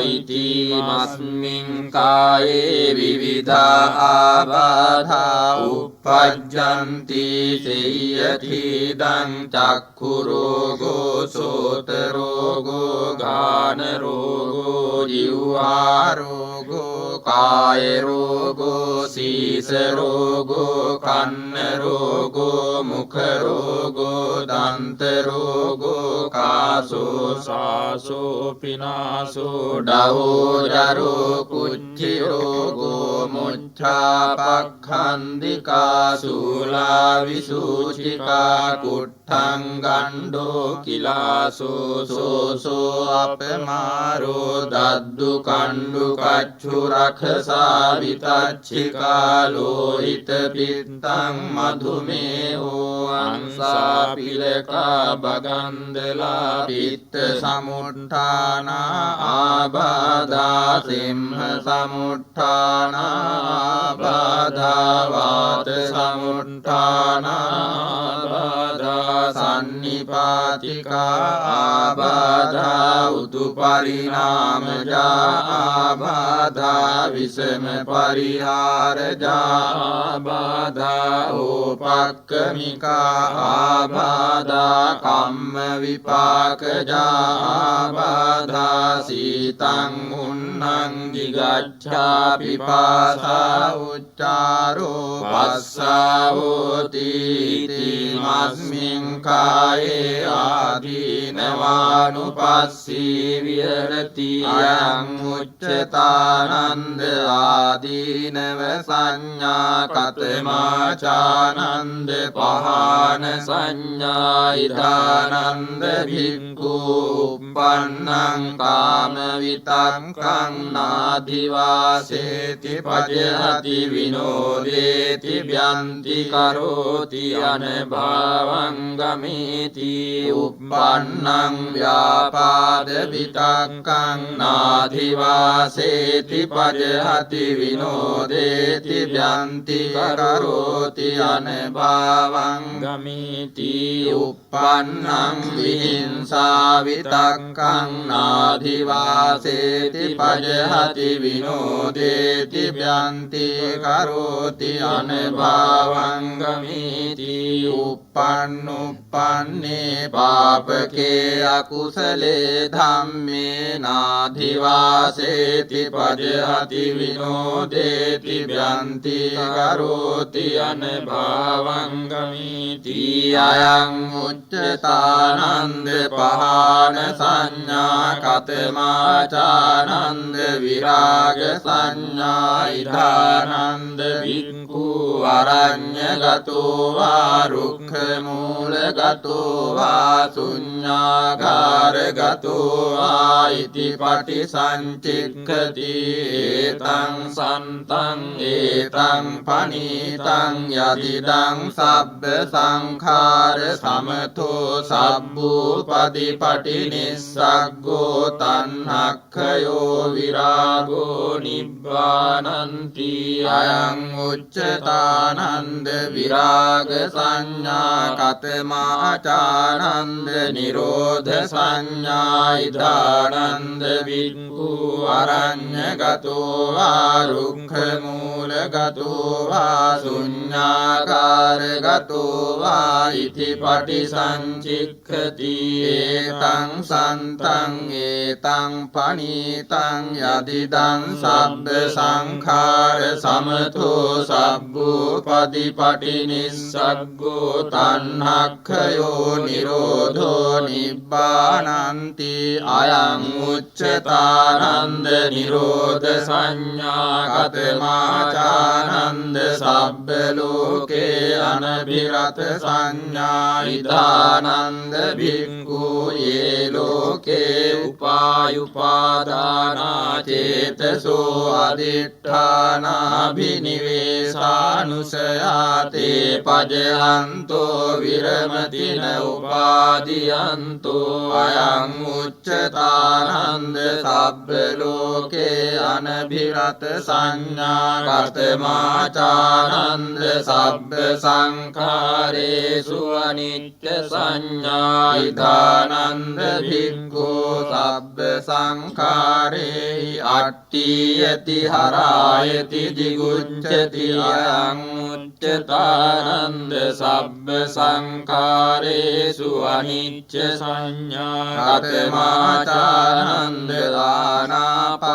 ඉති මස්මින් කායේ විවිධා ආබාධා uppajjanti සේයති දං චක්ඛු රෝගෝ සෝත රෝගෝ ගාන රෝගෝ ජීවා රෝගෝ කාය රෝගෝ සීස රෝගෝ කන්න රෝගෝ මුඛ රෝගෝ දන්ත රෝගෝ කාසෝ සාසෝ පිනාසෝ ඩවෝ ජරෝ කුච්චි රෝගෝ මුච්ඡා පක්ඛන්දිකා සූලා විසූචිකා කුට්ඨං ගණ්ඩෝ කිලාසෝ සෝසෝ අපමාරෝ දද්දු කණ්ඩු කච්චු රඛසා විතච්චිකා ලෝහිත පිත්තං මධුමේහෝ අංසා පිලකා බගන්දලා පිත්ත සමුට්ඨාන ආබාධා සිම්හ සමුට්ඨාන ආබාධා වාත සමුට්ඨාන ආබාධා සන්නිපාතිකා ආබාධා උතුපරිණාමජා ආබාධා විසම පරිහාරජා ආබාධා ඕපක්කමිකා ආබාධා කම්ම විපාකජා ආබාධා සීතං උන්නං දිගච්ඡා පිපාසා උච්චාරෝ පස්සාවෝති මස්මින් කායේ ආදීනවානුපස්සී විහෙරති අයං උච්චතානන්ද ආදීනව සංඥා කතමාචානන්ද පහාන සංඥා ඉදානන්ද භික්ඛු උප්පන්නං කාම විතක්කං නාධිවාසේති පජහති විනෝදේති ව්‍යන්ති කරෝති අනභාවං ගමේති උප්පන්නං ව්‍යාපාද විතක්කං නාධිවාසේති පජහති විනෝදේති ව්‍යන්ති කරෝති අනභාවං ගමේති උප්පන්නං විහිංසා විතක්කං නාධිවාසේති පජහති විනෝදේති ව්‍යන්ති කරෝති අනභාවං ගමේති උප්පන්නුප්පන්නේ පාපකේ අකුසලේ ධම්මේ නාධිවාසේති පජහති විනෝදේති ව්‍යන්ති කරෝති අනභාවං ගමේති අයං උච්චතානන්ද පහාන සංඥා කතමාචානන්ද විරාග සංඥා ඉදානන්ද භික්ඛු අරඤ්ඤගතෝ වා රුක්ඛ මූලගතෝ වා ශුඤ්ඤාගාරගතෝ වා ඉති පටිසංචික්ඛති ඒතං සන්තං ඒතං පනීතං යදිදං සබ්බ සංඛාර සමතෝ සබ්බූපදීපටි නිස්සග්ගෝ තණ්හක්ඛයෝ විරාගෝ නිබ්බානන්ති අයං උච්චතානන්ද විරාග සංඥා කතමාචානන්ද නිරෝධ සංඥා ඉදානන්ද භික්ඛු අරඤ්ඤගතෝ වා රුක්ඛ මූලගතෝ වා ශුඤ්ඤාකාරගතෝ වා ඉති පටිසංචික්ඛති ඒතං සන්තං ඒතං පනීතං යදිදං සබ්බ සංඛාර සමතෝ සබ්බූපදීපටි නිස්සග්ගෝ තණ්හක්ඛයෝ නිරෝධෝ නිබ්බානන්ති අයං උච්චතානන්ද නිරෝධ සංඥා කතමාචානන්ද සබ්බ ලෝකේ අනබිරත සංඥා ඉදානන්ද භික්ඛු යේ ලෝකේ උපායුපාදානා චේතසෝ අදිඨානාභිනිවේසානුසයාතේ පජහන්තෝ විරමතින උපාදියන්තෝ අයං උච්චතානන්ද සබ්බ ලෝකේ අනබිරත සංඥා කතමාචානන්ද සබ්බ සංඛාරේසු අනිච්ච සංඥා ඉදානන්ද භික්ඛු සබ්බ සංඛාරේ අට්ඨියති හරායති දිගුච්ඡති අයං උච්චතානන්ද සබ්බ සංඛාරේසු අනිච්ච සංඥා කතමාචානන්ද ආනාපාන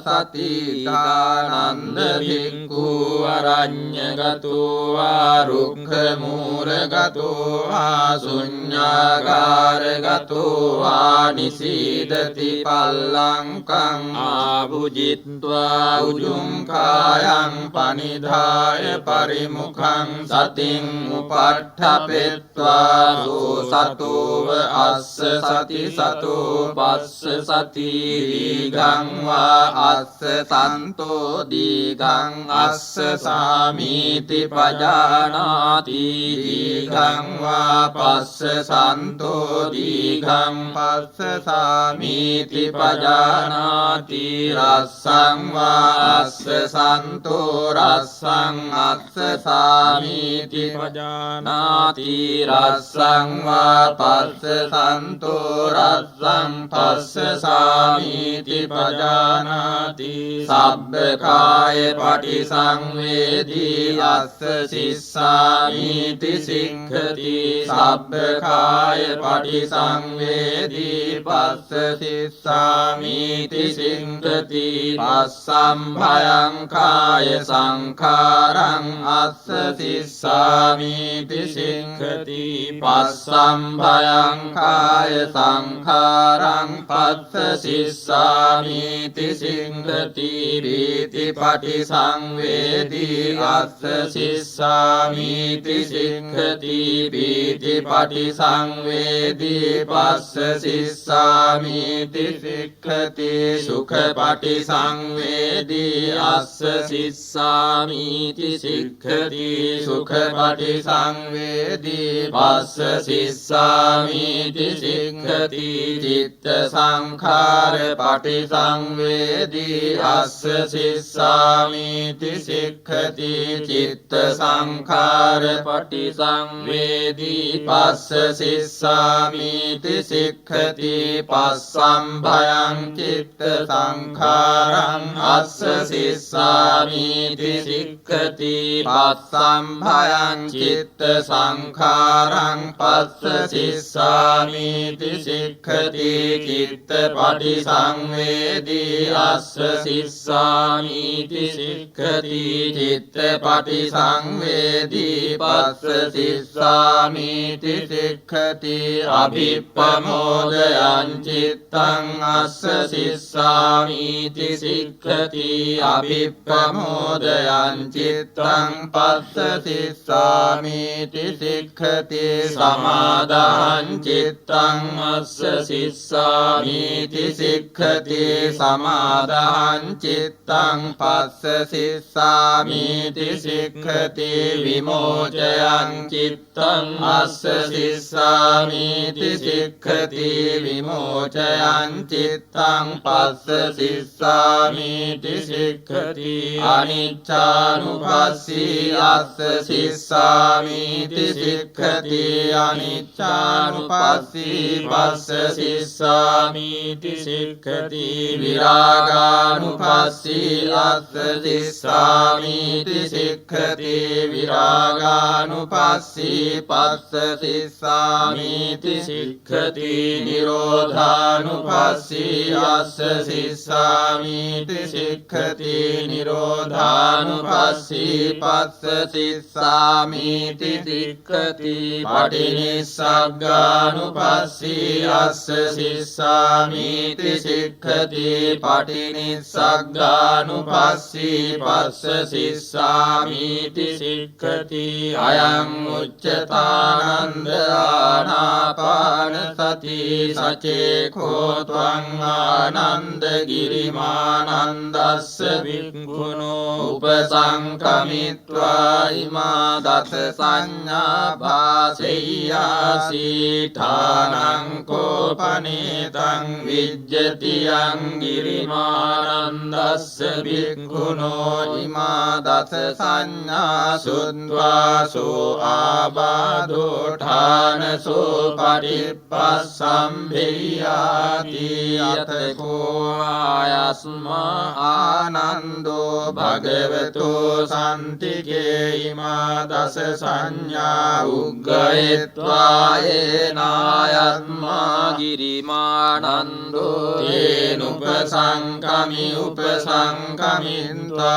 සතිදානන්ද භික්ඛු අරඤ්ඤගතෝ වා රුක්ඛ මූලගතෝ වා ශුඤ්ඤාගාරගතෝ වා නිසීදති පල්ලංකං ආභුජිත්වා උජුං කායං පනිධාය පරිමුඛං සතින් උපට්ඨපෙත්වා සතෝව අස්ස සති සතෝ පස්ස සති දීඝං වා අස්ස සන්තෝ දීඝං අස්ස සාමීති පජානාති දීඝං වා පස්ස සන්තෝ දීඝං පස්ස සාමීති පජානාති රස්සං වා අස්ස සන්තෝ රස්සං අස්ස සාමීති පජානාති රස්සං වා පස්ස සන්තෝ රස්සං පස්ස සාමීති පජානාති සබ්බකාය පටිසංවේදී අස්ස සිස්සාමීති සික්ඛති සබ්බකාය පටිසංවේදී පස්ස සිස්සාමීති සික්ඛති පස්සම් භයං කාය සංඛාරං අස්ස සිස්සාමීති සික්ඛති පස්සම් භයං කාය සංඛාරං පස්ස සිස්සාමීති සික්ඛති බීති පටිසංවේදී අස්ස සිස්සාමීති සික්ඛති බීති පටිසංවේදී පස්ස සිස්සාමීති සික්ඛති සුඛ පටිසංවේදී අස්ස සිස්සාමීති සික්ඛති සුඛ පටිසංවේදී පස්ස සිස්සාමීති සික්ඛති චිත්ත සංඛාර පටිසංවේදී අස්ස සිස්සාමීති සික්ඛති චිත්ත සංඛාර පටිසංවේදී පස්ස සිස්සාමීති සික්ඛති පස්සම් භයං චිත්ත සංඛාරං අස්ස සිස්සාමීති සික්ඛති පස්සම් භයං චිත්ත සංඛාරං පස්ස සිස්සාමීති සික්ඛති චිත්ත පටිසංවේදී අස්ස සිස්සාමීති සික්ඛති චිත්ත පටිසංවේදී පස්ස සිස්සාමීති සික්ඛති අභිප්පමෝදයං චිත්තං අස්ස සිස්සාමීති සික්ඛති අභිප්පමෝදයං චිත්තං පස්ස සිස්සාමීති සික්ඛති සමාදාං චිත්තං අස්ස සිස්සාමීති සික්ඛති සමාදාං චිත්තං පස්ස සිස්සාමීති සික්ඛති විමෝචයං චිත්තං අස්ස සිස්සාමීති සික්ඛති විමෝචයං චිත්තං පස්ස සිස්සාමීති සික්ඛති අනිච්ඡානුපස්සී අස්ස සිස්සාමීති සික්ඛති අනිච්ඡානුපස්සී පස්ස සිස්සාමීති සික්ඛති විරාගානුපස්සී අස්ස සිස්සාමීති සික්ඛති විරාගානුපස්සී පස්ස සිස්සාමීති සික්ඛති නිරෝධානුපස්සී අස්ස සිස්සාමීති සික්ඛති නිරෝධානුපස්සී පස්ස සිස්සාමීති සික්ඛති පටිනිස්සග්ගානුපස්සී අස්ස සිස්සාමීති සික්ඛති පටිනිස්සග්ගානුපස්සී පස්ස සිස්සාමීති සික්ඛති අයං උච්චතානන්ද ආනාපාන සති සචේකෝ ත්වං ආනන්ද ගිරිමානන්දස්ස වික්ඛුනෝ උපසංකමිත්වා ඉමා දස සංඥා භාසෙය්‍යාසීඨානං කෝපනේතං විජ්ජති යං ගිරිමානන්දස්ස භික්ඛුනෝ ඉමා දස සංඥා සුත්වාසෝ ආබාධෝ ඨානසෝ පරිප්පස්සම්භේයාති යතකෝ ආයස්මා ආනන්දෝ භගවතු සම්තිකේ ඉමා දස සංඥා උග්ගයත්වා ඒනායත්මා ගිරිමානන්දෝ තේනුපසංකමි උපසංකමින්වා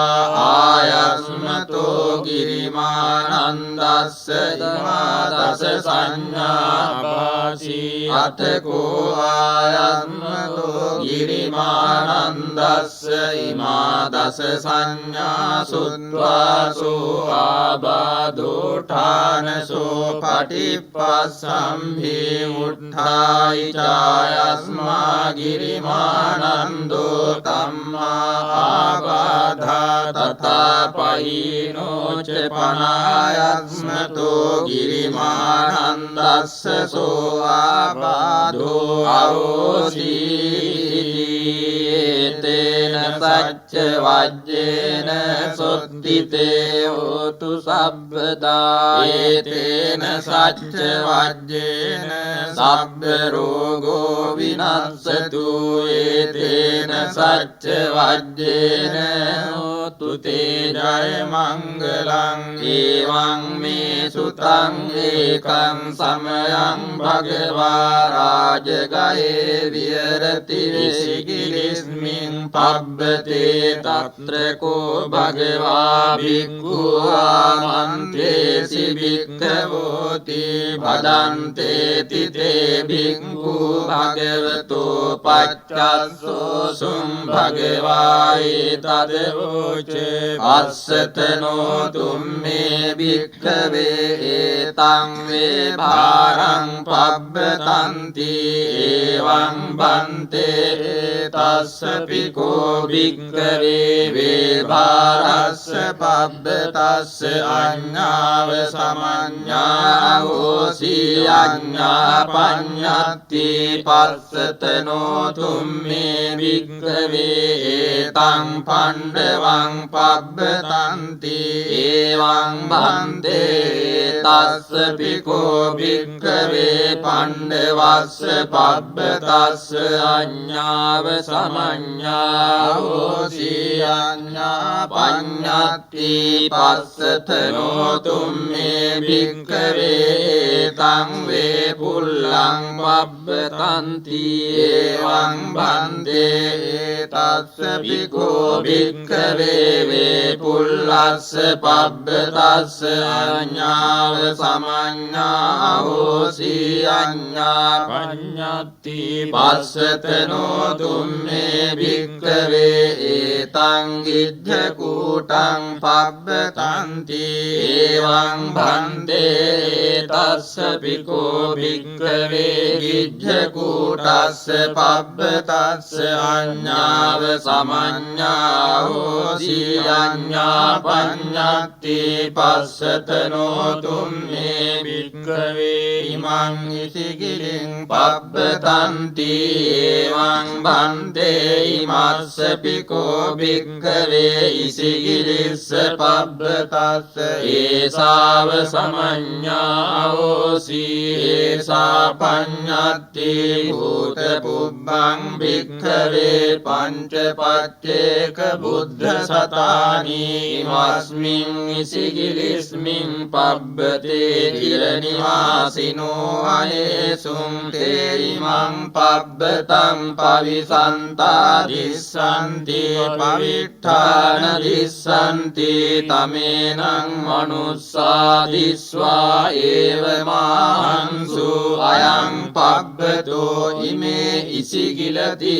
ආයස්මතෝ ගිරිමානන්දස්ස ඉමා දස සංඥා පාසී අතකෝ ආයස්මතෝ ගිරිමානන්දස්ස ඉමා දස සංඥා සුත්වාසෝ ආබාධෝඨානසෝ පටිප්පස්සම්භි උත්ථායි චායස්මා ගිරිමානන්දෝ තම්මා ආබාධා තථාපයිනෝ ච පනායස්මතෝ ගිරිමානන්දස්ස සෝ ආබාධෝ අවසීති තේන සච්ච වජ්ජේන සොත්තිතේ හෝතු සබ්බදා ඒතේන සච්ච වජ්ජේන සබ්බ රෝගෝ විනස්සතු ඒතේන සච්ච වජ්ජේන හෝතු තේ ජය මංගලං ඒවං මේ සුතං ඒකං සමයං භගවා රාජගයේ විහෙරති විසිකිලිස්මින් පබ්බතේ තත්‍ර කෝ භගවා භික්ඛු ආමන්ත්‍රේසි භික්ඛවෝති භදන්තේති තේ භික්ඛු භගවතෝ පච්චස්සෝ සුම් භගවා ඒතදවෝච අස්සතනෝ තුම්මේ භික්ඛවේ ඒතං වේ භාරං පබ්බතන්ති එවං බන්තේ තස්ස පිකෝ භික්ඛවේ වේ භාරස්ස පබ්බතස්ස අඤ්ඤාව සමඤ්ඤා හෝසි අඤ්ඤා පඤ්ඤත්ති පස්සතනෝ තුම්මේ භික්ඛවේ ඒතං පණ්ඩවං පබ්බතන්ති එවං බන්තේ තස්ස පිකෝ භික්ඛවේ පණ්ඩවස්ස පබ්බතස්ස අඤ්ඤාව සමඤ්ඤා හෝසි අඤ්ඤා පඤ්ඤත්ති පස්සතනෝ තුම්මේ භික්ඛවේ තං වේ පුල්ලං පබ්බතන්ති එවං බන්තේ තස්ස පිකෝ භික්ඛවේ වේ පුල්ලස්ස පබ්බතස්ස අඤ්ඤාව සමඤ්ඤා හෝසි අඤ්ඤා පඤ්ඤත්ති පස්සතනෝ තුම්මේ භික්ඛවේ ඒතං ඉද්ධ කූටං පබ්බතන්ති එවං භන්තේ තස්ස පිකෝ භික්ඛවේ ඉද්ධ කූටස්ස පබ්බතස්ස අඤ්ඤාව සමඤ්ඤා හෝසි අඤ්ඤා පඤ්ඤත්ති පස්සතනෝ තුම්මේ භික්ඛවේ ඉමං ඉසිකිලින් පබ්බතන්ති එවං භන්තේ ඉමස්ස පිකෝ භික්ඛවේ ඉසිකිලිස්ස පබ්බතස්ස ඒසාව සමඤ්ඤා හෝසි ඒසා පඤ්ඤත්ති භූත පුබ්බං භික්ඛවේ පංච පච්චේක බුද්ධ සතානි ඉමස්මින් ඉසිකිලිස්මින් පබ්බතේ චිරනිවාසිනෝ අයේසුම් තේ ඉමං පබ්බතං පවිසන්තා දිස්සන්ති පවිට්ඨාන දිස්සන්ති තමේනං මනුස්සා දිස්වා ඒව මාංසු අයං පබ්බතෝ ඉමේ ඉසිගිලති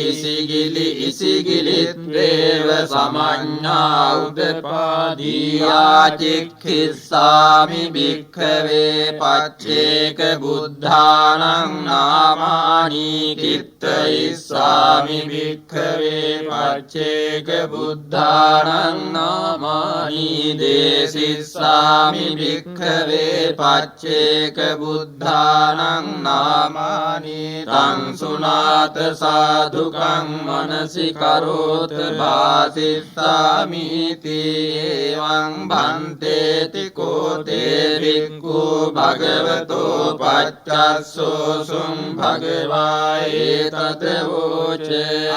ඉසිගිලි ඉසිගිලිත්වේව සමඤ්ඤා උදපාදී ආචික්ඛිස්සාමි භික්ඛවේ පච්චේක බුද්ධානං නාමානි කිත්තයිස්සාමි භික්ඛවේ පච්චේක බුද්ධානං නාමානි දේසිස්සාමි භික්ඛවේ පච්චේක බුද්ධානං නාමානි තං සුනාත සාදුකං මනසි කරෝත භාසිස්සාමිති එවං භන්තේති කෝතේ භික්ඛු භගවතෝ පච්චස්සෝ සුම් භගවා ඒතද වෝච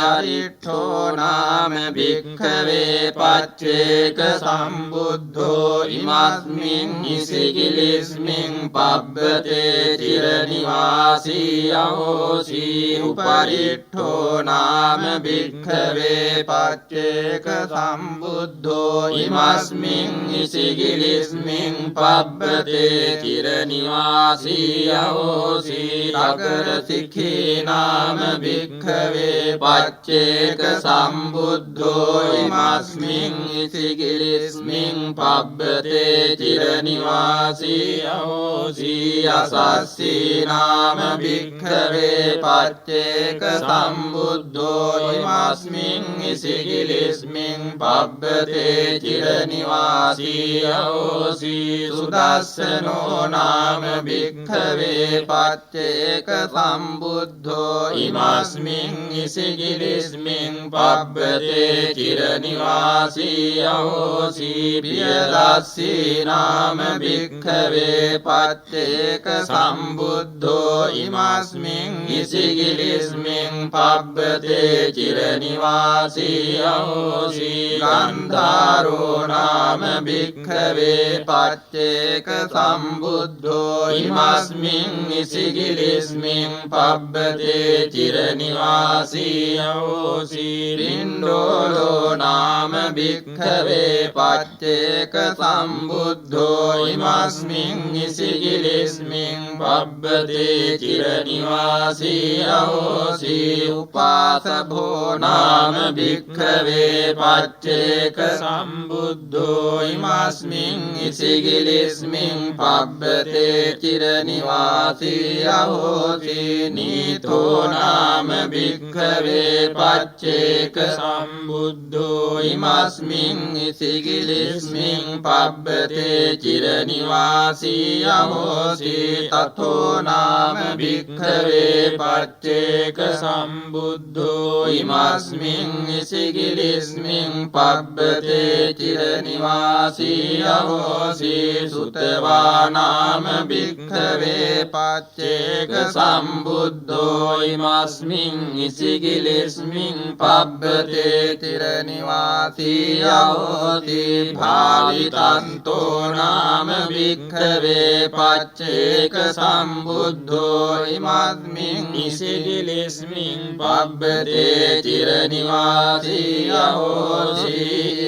අරිඨෝ නා නාම භික්ඛවේ පච්චේක සම්බුද්ධෝ ඉමස්මින් ඉසිගිලිස්මින් පබ්බතේ චිරනිවාසී අහෝසි උපරිට්ඨෝ නාම භික්ඛවේ පච්චේක සම්බුද්ධෝ ඉමස්මින් ඉසිගිලිස්මින් පබ්බතේ චිරනිවාසී අහෝසි නගර සික්ඛී නාම භික්ඛවේ පච්චේක සම්බුද්ධෝ ඉමස්මින් ඉසිගිලිස්මින් පබ්බතේ චිරනිවාසී අහෝසි අසස්සී නාම භික්ඛවේ පච්චේක සම්බුද්ධෝ ඉමස්මින් ඉසිගිලිස්මින් පබ්බතේ චිරනිවාසී අහෝසි සුදස්සනෝ නාම භික්ඛවේ පච්චේක සම්බුද්ධෝ ඉමස්මින් ඉසිගිලිස්මින් පබ්බතේ චිරනිවාසී අහෝසි පියදස්සී නාම භික්ඛවේ පච්චේක සම්බුද්ධෝ ඉමස්මින් ඉසිගිලිස්මින් පබ්බතේ චිරනිවාසී අහෝසි ගන්ධාරෝ නාම භික්ඛවේ පච්චේක සම්බුද්ධෝ ඉමස්මින් ඉසිගිලිස්මින් පබ්බතේ චිරනිවාසී අහෝසි පින්ඩෝලෝ නාම භික්ඛවේ පච්චේක සම්බුද්ධෝ ඉමස්මින් ඉසිගිලිස්මින් පබ්බතේ චිරනිවාසී අහෝසි උපාසභෝ නාම භික්ඛවේ පච්චේක සම්බුද්ධෝ ඉමස්මින් ඉසිගිලිස්මින් පබ්බතේ චිරනිවාසී අහෝසි නීතෝ නාම භික්ඛවේ පච්චේක සම්බුද්ධෝ ඉමස්මින් ඉසිගිලිස්මින් පබ්බතේ චිරනිවාසී අහෝසි තතෝ නාම භික්ඛවේ පච්චේක සම්බුද්ධෝ ඉමස්මින් ඉසිගිලිස්මින් පබ්බතේ චිරනිවාසී අහෝසි සුතවා නාම භික්ඛවේ පච්චේක සම්බුද්ධෝ ඉමස්මින් ඉසිගිලිස්මින් පබ්බතේ චිරනිවාසී අහෝසි භාවිතන්තෝ නාම භික්ඛවේ පච්චේක සම්බුද්ධෝ ඉමස්මින් ඉසිගිලිස්මින් පබ්බතේ චිරනිවාසී අහෝසි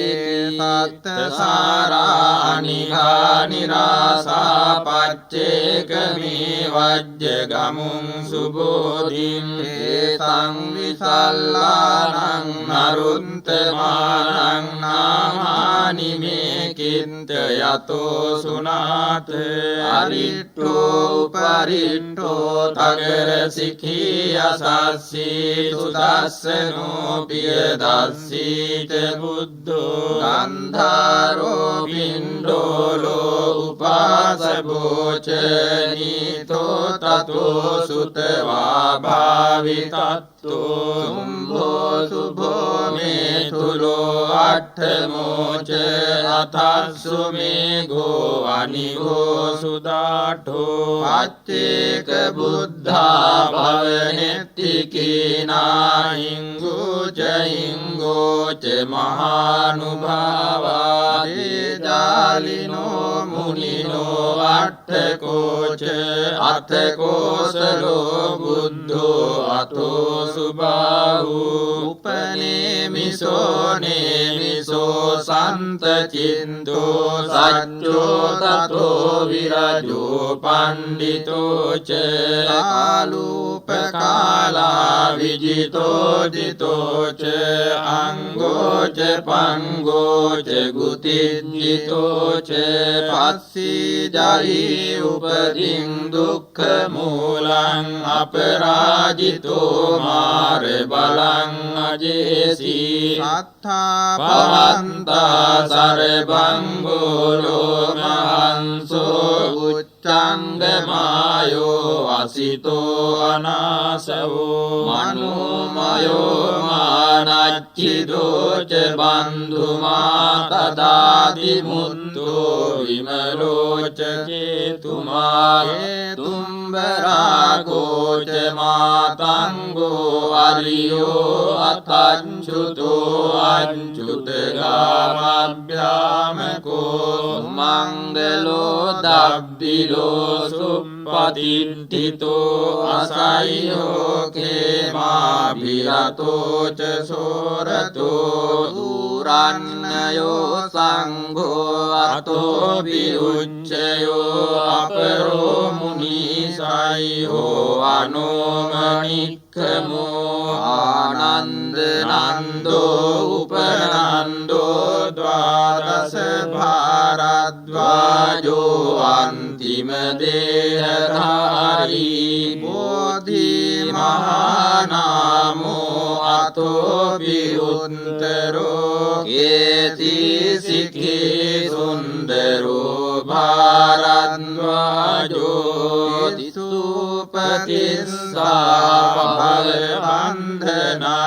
සත්තසාරානිඝා නිරාසා පච්චේක මේ වජ්ජ ගමුං සුබෝධින් ඒතං විසල්ලානං නරුත්තමානං නාමානි මේ කින්ත යතෝ සුනාත අරිට්ඨෝ උපරිට්ඨෝ තගර සිඛී අසස්සී සුදස්සනෝ පියදස්සීත බුද්ධෝ ගන්ධාරෝ පින්ඩෝලෝ උපාසභෝච නීතෝ තතෝ සුතවා භාවිතත්තෝ සුම්භෝ සුභෝ මේතුලෝ අට්ඨමෝච අතස්සු මේඝෝ අනිඝෝ සුදාඨෝ පච්චේක බුද්ධා භවනෙත්තිකීනා හිංගෝච හිංගෝච මහානුභාවා දේජාලිනෝ මුනිනෝ අට්ඨකෝච අතකෝසලෝ බුද්ධෝ අතෝ සුභාහු උපනේමිසෝ නේමිසෝ සන්තචින්තෝ සච්චෝ තතෝ විරජෝ පණ්ඩිතෝ ච කාලූපකාලා විජිතෝ ජිතෝ ච අංගෝ ච පංගෝ ච ගුතිජ්ජිතෝ ච පස්සී ජයි උපදින් දුක්ඛ මූලං අපරාජිතෝ මාර බලං අජේසී සත්තා පවන්තා සරබං ගෝලෝ මහන්සෝ උච්ඡංගමායෝ අසිතෝ අනාසවෝ මනෝමයෝ මානච්චිදෝ ච බන්ධුමා තදාති මුත්තෝ විමලෝ ච චේතුමා හේතුම් සම්බරාගෝ ච මාතංගෝ අරියෝ අතංචුතෝ අංචුතගාමභ්‍යාමකෝ මංගලෝ දබ්බිලෝ සුප්පතිට්ඨිතෝ අසය්යෝ කේමාභිරතෝ ච සෝරතෝ දුරන්නයෝ සංඝෝ අතෝ විඋච්චයෝ අපරෝ මුනිසයෝ අනෝමනික්ඛමෝ ආනන්ද නන්දෝ උපනන්දෝ ද්වාදස භාරද්වාජෝ අන්තිම දේහධාරී බෝධි මහානාමෝ අතෝ විඋත්තරෝ කේති සික්ඛේ සුන්දරෝ භාරද්වාජෝ සුපතිස්සා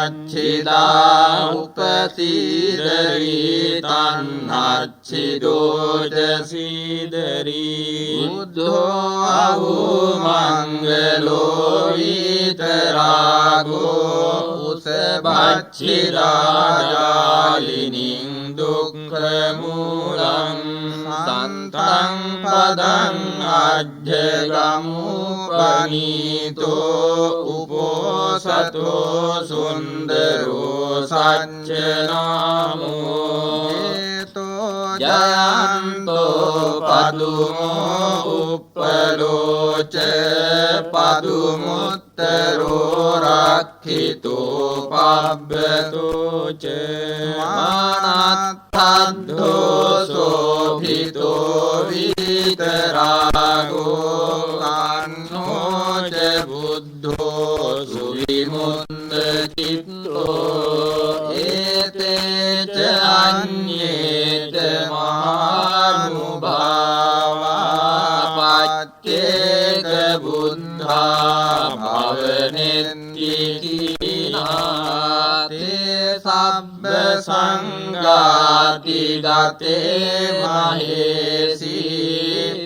භවබන්ධනච්ඡිදා උපසීදරි තන්නච්ඡිදෝ ජසීදරි බුද්ධෝ අහෝ මංගලෝ විතරාගෝ උසබච්චිරාජාලිනින් දුක්ඛ මූලං සන්තං පදං අජ්ජගමුපනීතෝ උපෝසතෝ සුන්දරෝ සච්චනාමෝ ජයන්තෝ පදුමෝ උප්පලෝච පදුමුත්තරෝ රක්ඛිතෝ පබ්බතෝ ච මානත්තද්ධෝ සෝභිතෝ විතරාගෝ අන්නෝ ච බුද්ධෝ සුවිමුක්ත චිත්තෝ ඒතේ ච අඤ්ඤේත මහානුභාවා පච්චේක බුද්ධා භවනෙත්තිකිනා තේ සබ්බ සංඝාති ගතේ මහේසි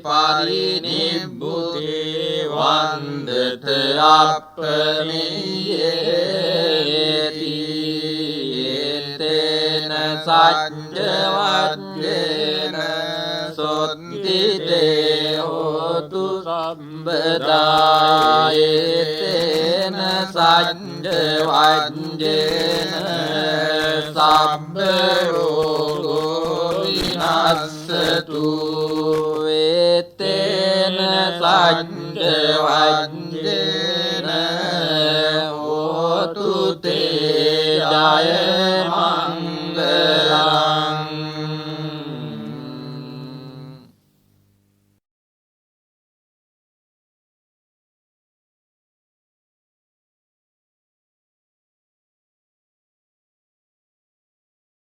පරිනිබ්බුතේ වන්දත අප්පමියේති ඒතේන සච්චවද්දේන සොත්ති දේහෝතු සම්බදා ඒතේන සච්චවද්දේන සබ්බ රෝගෝ විනස්සතු ඒතේන සච්චවද්දේන හෝතු තේ ජය මං